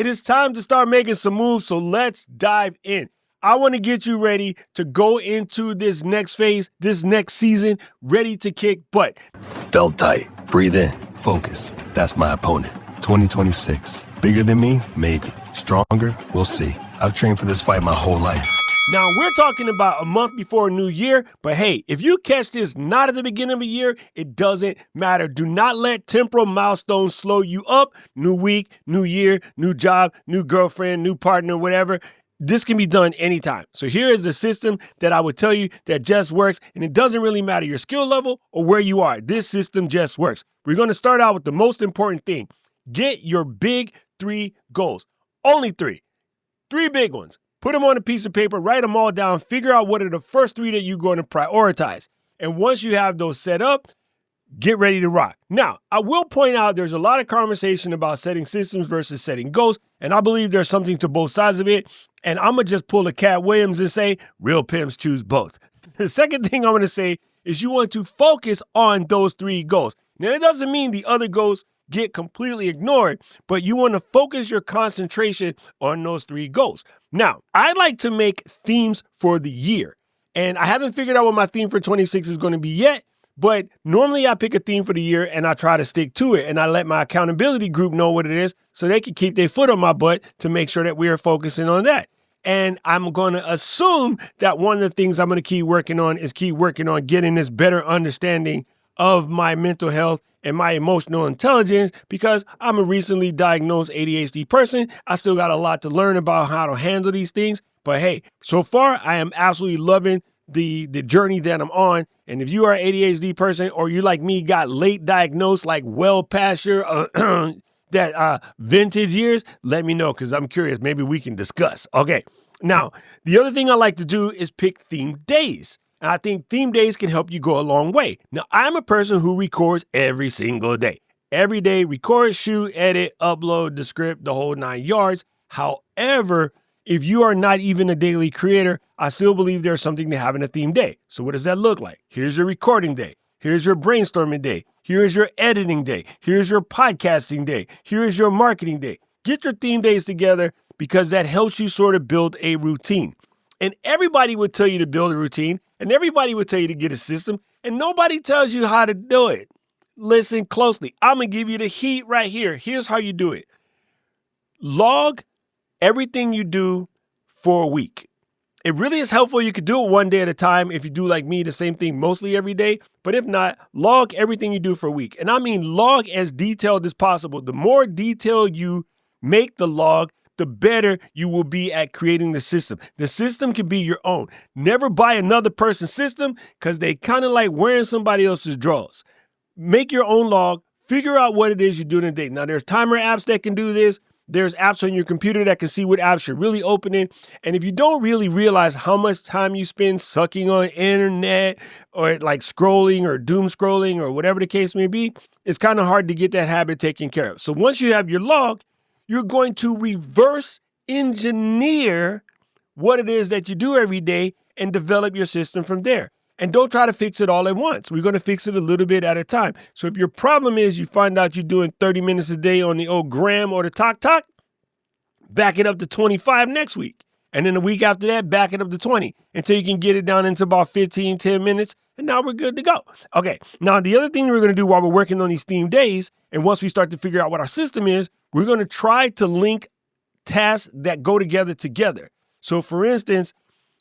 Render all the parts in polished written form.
It is time to start making some moves, so let's dive in. I want to get you ready to go into this next phase, this next season, ready to kick butt. Belt tight, breathe in, focus. That's my opponent. 2026. Bigger than me? Maybe. Stronger? We'll see. I've trained for this fight my whole life. Now, we're talking about a month before a new year, but hey, if you catch this not at the beginning of a year, it doesn't matter. Do not let temporal milestones slow you up. New week, new year, new job, new girlfriend, new partner, whatever. This can be done anytime. So here is the system that I would tell you that just works, and it doesn't really matter your skill level or where you are. This system just works. We're going to start out with the most important thing. Get your big 3 goals. Only 3. 3 big ones. Put them on a piece of paper, write them all down, figure out what are the first 3 that you're going to prioritize. And once you have those set up, get ready to rock. Now, I will point out there's a lot of conversation about setting systems versus setting goals, and I believe there's something to both sides of it. And I'm going to just pull a Cat Williams and say, real pimps choose both. The second thing I'm going to say is you want to focus on those 3 goals. Now, it doesn't mean the other goals get completely ignored, but you want to focus your concentration on those 3 goals. Now, I like to make themes for the year, and I haven't figured out what my theme for 26 is going to be yet, but normally I pick a theme for the year and I try to stick to it, and I let my accountability group know what it is so they can keep their foot on my butt to make sure that we are focusing on that. And I'm going to assume that one of the things I'm going to keep working on is getting this better understanding of my mental health and my emotional intelligence, because I'm a recently diagnosed ADHD person. I still got a lot to learn about how to handle these things. But hey, so far, I am absolutely loving the journey that I'm on. And if you are an ADHD person, or you like me got late diagnosed, like well past your vintage years, let me know, because I'm curious. Maybe we can discuss. Okay. Now, the other thing I like to do is pick theme days. And I think theme days can help you go a long way. Now, I'm a person who records every single day. Every day, record, shoot, edit, upload the script, the whole 9 yards. However, if you are not even a daily creator, I still believe there's something to having a theme day. So what does that look like? Here's your recording day. Here's your brainstorming day. Here's your editing day. Here's your podcasting day. Here's your marketing day. Get your theme days together, because that helps you sort of build a routine. And everybody would tell you to build a routine, and everybody would tell you to get a system, and nobody tells you how to do it. Listen closely. I'm going to give you the heat right here. Here's how you do it. Log everything you do for a week. It really is helpful. You could do it one day at a time if you do like me, the same thing mostly every day. But if not, log everything you do for a week. And I mean log as detailed as possible. The more detail you make the log, the better you will be at creating the system. The system can be your own. Never buy another person's system, because they kind of like wearing somebody else's drawers. Make your own log. Figure out what it is you do in a day. Now, there's timer apps that can do this. There's apps on your computer that can see what apps you're really opening. And if you don't really realize how much time you spend sucking on internet, or like scrolling or doom scrolling or whatever the case may be, it's kind of hard to get that habit taken care of. So once you have your log, you're going to reverse engineer what it is that you do every day and develop your system from there. And don't try to fix it all at once. We're going to fix it a little bit at a time. So if your problem is you find out you're doing 30 minutes a day on the old gram or the talk, back it up to 25 next week. And then the week after that, back it up to 20 until you can get it down into about 10 minutes. And now we're good to go. Okay. Now, the other thing we're going to do while we're working on these theme days, and once we start to figure out what our system is, we're going to try to link tasks that go together. So for instance,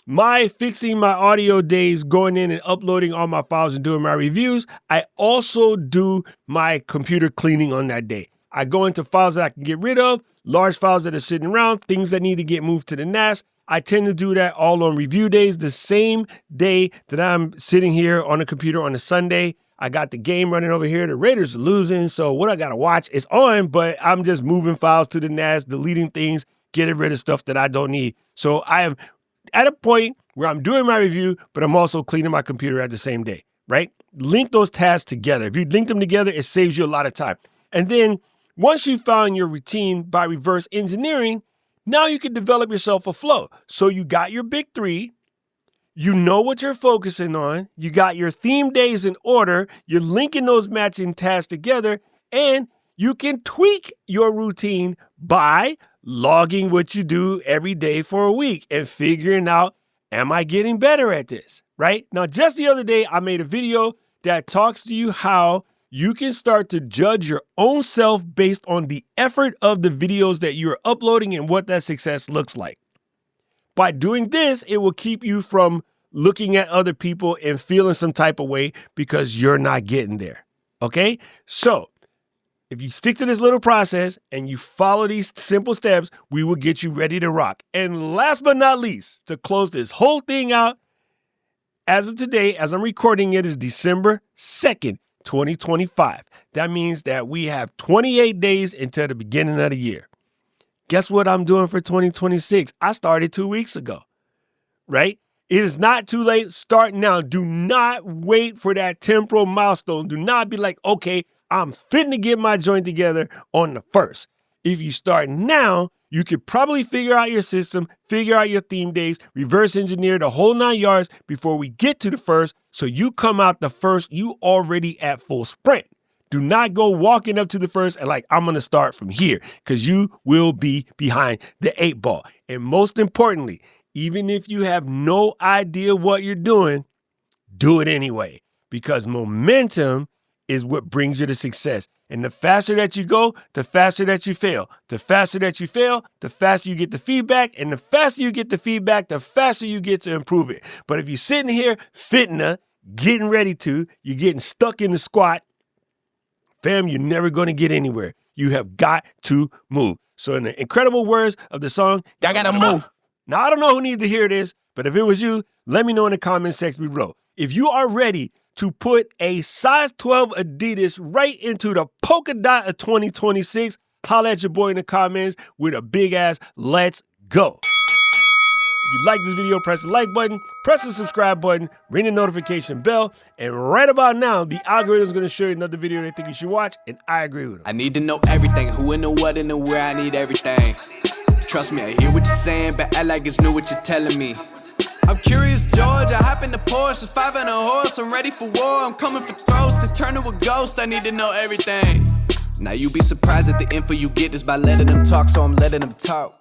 my fixing my audio days, going in and uploading all my files and doing my reviews, I also do my computer cleaning on that day. I go into files that I can get rid of, large files that are sitting around, things that need to get moved to the NAS. I tend to do that all on review days, the same day that I'm sitting here on the computer on a Sunday. I got the game running over here. The Raiders are losing, so what I got to watch is on, but I'm just moving files to the NAS, deleting things, getting rid of stuff that I don't need. So I am at a point where I'm doing my review, but I'm also cleaning my computer at the same day, right? Link those tasks together. If you link them together, it saves you a lot of time. And then once you found your routine by reverse engineering, now you can develop yourself a flow. So you got your big 3. You know what you're focusing on. You got your theme days in order. You're linking those matching tasks together, and you can tweak your routine by logging what you do every day for a week and figuring out, am I getting better at this, right? Now, just the other day, I made a video that talks to you how you can start to judge your own self based on the effort of the videos that you're uploading and what that success looks like. By doing this, it will keep you from looking at other people and feeling some type of way because you're not getting there, okay? So if you stick to this little process and you follow these simple steps, we will get you ready to rock. And last but not least, to close this whole thing out, as of today, as I'm recording it, is December 2nd, 2025. That means that we have 28 days until the beginning of the year. Guess what I'm doing for 2026? I started 2 weeks ago, right? It is not too late. Start now. Do not wait for that temporal milestone. Do not be like, okay, I'm fitting to get my joint together on the 1st. If you start now, you could probably figure out your system, figure out your theme days, reverse engineer the whole 9 yards before we get to the 1st. So you come out the 1st, you already at full sprint. Do not go walking up to the 1st and like, I'm going to start from here, because you will be behind the 8 ball. And most importantly, even if you have no idea what you're doing, do it anyway, because momentum is what brings you to success. And the faster that you go, the faster that you fail. The faster that you fail, the faster you get the feedback. And the faster you get the feedback, the faster you get to improve it. But if you're sitting here fitting, getting ready to, you're getting stuck in the squat, fam, you're never going to get anywhere. You have got to move. So in the incredible words of the song, I gotta move. Now, I don't know who needs to hear this, but if it was you, let me know in the comment section below. If you are ready to put a size 12 Adidas right into the polka dot of 2026, holla at your boy in the comments with a big ass let's go. If you like this video, press the like button, press the subscribe button, ring the notification bell, and right about now, the algorithm is going to show you another video they think you should watch, and I agree with them. I need to know everything, who and the what and the where, I need everything. Trust me, I hear what you're saying, but act like it's new what you're telling me. I'm curious, George, I hop in the Porsche, 5 and a horse, I'm ready for war, I'm coming for throats, to turn to a ghost, I need to know everything. Now you be surprised at the info you get is by letting them talk, so I'm letting them talk.